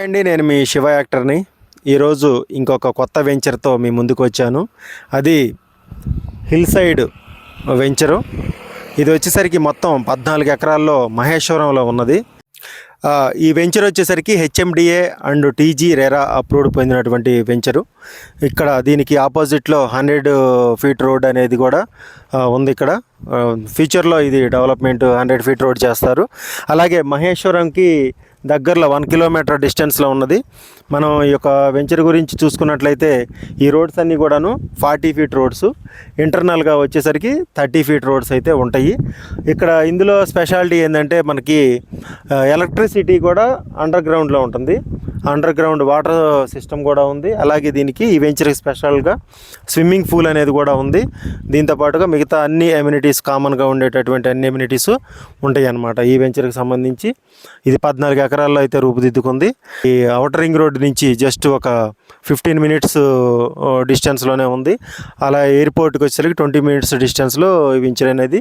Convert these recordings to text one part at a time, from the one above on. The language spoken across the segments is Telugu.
అండి, నేను మీ శివ యాక్టర్ని. ఈరోజు ఇంకొక కొత్త వెంచర్తో మీ ముందుకు వచ్చాను. అది హిల్ సైడ్ వెంచరు. ఇది వచ్చేసరికి మొత్తం 14 ఎకరాల్లో మహేశ్వరంలో ఉన్నది. ఈ వెంచర్ వచ్చేసరికి HMDA and TG RERA approved పొందినటువంటి వెంచరు. ఇక్కడ దీనికి ఆపోజిట్లో 100 ఫీట్ రోడ్ అనేది కూడా ఉంది. ఇక్కడ ఫ్యూచర్లో ఇది డెవలప్మెంట్ 100 ఫీట్ రోడ్ చేస్తారు. అలాగే మహేశ్వరంకి దగ్గరలో 1 కిలోమీటర్ డిస్టెన్స్లో ఉన్నది. మనం ఈ యొక్క వెంచర్ గురించి చూసుకున్నట్లయితే ఈ రోడ్స్ అన్నీ కూడాను 40 ఫీట్ రోడ్స్, ఇంటర్నల్గా వచ్చేసరికి 30 ఫీట్ రోడ్స్ అయితే ఉంటాయి. ఇక్కడ ఇందులో స్పెషాలిటీ ఏంటంటే మనకి ఎలక్ట్రిసిటీ కూడా అండర్ గ్రౌండ్లో ఉంటుంది. అండర్ గ్రౌండ్ వాటర్ సిస్టమ్ కూడా ఉంది. అలాగే దీనికి ఈ వెంచర్కి స్పెషల్గా స్విమ్మింగ్ పూల్ అనేది కూడా ఉంది. దీంతోపాటుగా మిగతా అన్ని అమ్యూనిటీస్, కామన్గా ఉండేటటువంటి అన్ని అమ్యూనిటీస్ ఉంటాయి అన్నమాట ఈ వెంచర్కి సంబంధించి. ఇది 14 ఎకరాల్లో అయితే రూపుదిద్దుకుంది. ఈ ఔటర్ రింగ్ రోడ్ నుంచి జస్ట్ ఒక 15 మినిట్స్ డిస్టెన్స్లోనే ఉంది. అలా ఎయిర్పోర్ట్కి వచ్చేసరికి 20 మినిట్స్ డిస్టెన్స్లో ఈ వెంచర్ అనేది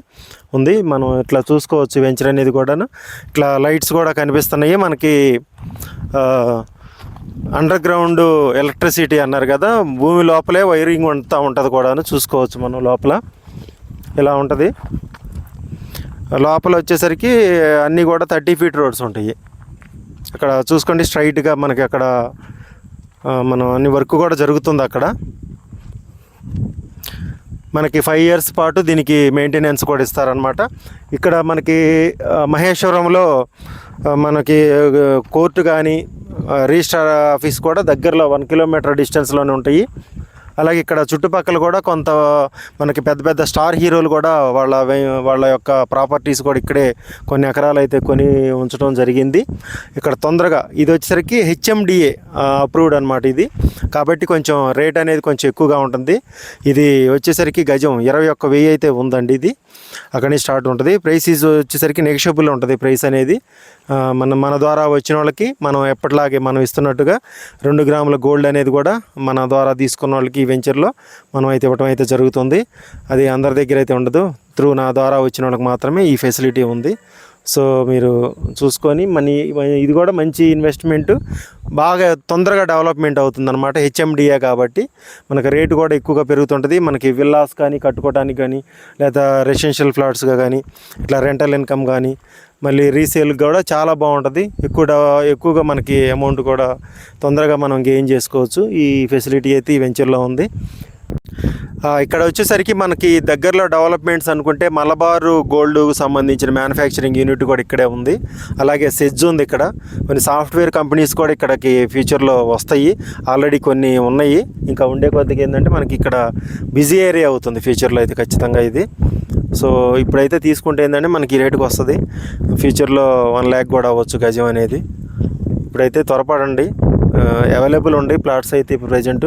ఉంది. మనం ఇట్లా చూసుకోవచ్చు వెంచర్ అనేది కూడాను. ఇట్లా లైట్స్ కూడా కనిపిస్తున్నాయి మనకి. అండర్ గ్రౌండ్ ఎలక్ట్రిసిటీ అన్నారు కదా, భూమి లోపలే వైరింగ్ అంతా ఉంటుంది కూడాను. చూసుకోవచ్చు మనం లోపల ఇలా ఉంటుంది. లోపల వచ్చేసరికి అన్నీ కూడా 30 ఫీట్ రోడ్స్ ఉంటాయి. అక్కడ చూసుకోండి స్ట్రైట్గా మనకి అక్కడ మనం అన్ని వర్క్ కూడా జరుగుతుంది. అక్కడ మనకి 5 ఇయర్స్ పాటు దీనికి మెయింటెనెన్స్ కూడా ఇస్తారనమాట. ఇక్కడ మనకి మహేశ్వరంలో మనకి కోర్టు కానీ రిజిస్ట్రార్ ఆఫీస్ కూడా దగ్గరలో 1 కిలోమీటర్ డిస్టెన్స్లోనే ఉంటాయి. అలాగే ఇక్కడ చుట్టుపక్కల కూడా కొంత మనకి పెద్ద పెద్ద స్టార్ హీరోలు కూడా వాళ్ళ యొక్క ప్రాపర్టీస్ కూడా ఇక్కడే కొన్ని ఎకరాలు అయితే కొని ఉంచడం జరిగింది. ఇక్కడ తొందరగా ఇది వచ్చేసరికి హెచ్ఎండిఏ అప్రూవ్డ్ అనమాట ఇది. కాబట్టి కొంచెం రేట్ అనేది కొంచెం ఎక్కువగా ఉంటుంది. ఇది వచ్చేసరికి గజం 21,000 అయితే ఉందండి. ఇది అక్కడి నుంచి స్టార్ట్ ఉంటుంది. ప్రైస్ వచ్చేసరికి నెగిషియబుల్ ఉంటుంది ప్రైస్ అనేది. మన ద్వారా వచ్చిన వాళ్ళకి మనం ఎప్పటిలాగే మనం ఇస్తున్నట్టుగా 2 గ్రాముల గోల్డ్ అనేది కూడా మన ద్వారా తీసుకున్న వాళ్ళకి ఈ వెంచర్లో మనం అయితే ఇవ్వటం అయితే జరుగుతుంది. అది అందరి దగ్గర అయితే ఉండదు. నా ద్వారా వచ్చిన వాళ్ళకి మాత్రమే ఈ ఫెసిలిటీ ఉంది. సో మీరు చూసుకొని ఇది కూడా మంచి ఇన్వెస్ట్మెంట్, బాగా తొందరగా డెవలప్మెంట్ అవుతుందన్నమాట. హెచ్ఎండిఏ కాబట్టి మనకు రేటు కూడా ఎక్కువగా పెరుగుతుంటుంది. మనకి విల్లాస్ కానీ కట్టుకోవడానికి కానీ, లేదా రెసిడెన్షియల్ ఫ్లాట్స్గా కానీ, ఇట్లా రెంటల్ ఇన్కమ్ కానీ, మళ్ళీ రీసేల్ కూడా చాలా బాగుంటుంది. ఎక్కువగా మనకి అమౌంట్ కూడా తొందరగా మనం గెయిన్ చేసుకోవచ్చు. ఈ ఫెసిలిటీ అయితే ఈ వెంచర్లో ఉంది. ఇక్కడ వచ్చేసరికి మనకి దగ్గరలో డెవలప్మెంట్స్ అనుకుంటే మలబారు గోల్డ్కు సంబంధించిన మ్యానుఫ్యాక్చరింగ్ యూనిట్ కూడా ఇక్కడే ఉంది. అలాగే సెజ్ ఉంది. ఇక్కడ కొన్ని సాఫ్ట్వేర్ కంపెనీస్ కూడా ఇక్కడికి ఫ్యూచర్లో వస్తాయి. ఆల్రెడీ కొన్ని ఉన్నాయి. ఇంకా ఉండే కొద్దిగా ఏంటంటే మనకి ఇక్కడ బిజీ ఏరియా అవుతుంది ఫ్యూచర్లో అయితే ఖచ్చితంగా ఇది. సో ఇప్పుడైతే తీసుకుంటే ఏంటంటే మనకి ఈ రేటుకి వస్తుంది. ఫ్యూచర్లో 1 lakh కూడా అవ్వచ్చు గజం అనేది. ఇప్పుడైతే త్వరపడండి, అవైలబుల్ ఉన్నాయి ప్లాట్స్ అయితే. ఇప్పుడు ప్రజెంట్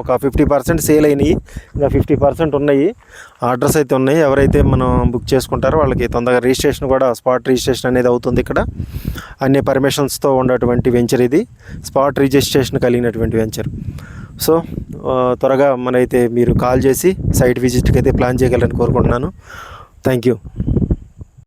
ఒక 50% సేల్ అయినాయి, ఇంకా 50% ఉన్నాయి. ఆర్డర్స్ అయితే ఉన్నాయి. ఎవరైతే మనం బుక్ చేసుకుంటారో వాళ్ళకి తొందరగా రిజిస్ట్రేషన్ కూడా, స్పాట్ రిజిస్ట్రేషన్ అనేది అవుతుంది. ఇక్కడ అన్ని పర్మిషన్స్తో ఉన్నటువంటి వెంచర్ ఇది. స్పాట్ రిజిస్ట్రేషన్ కలిగినటువంటి వెంచర్. సో త్వరగా మనైతే మీరు కాల్ చేసి సైట్ విజిట్కి అయితే ప్లాన్ చేయగలరని కోరుకుంటున్నాను. Thank you.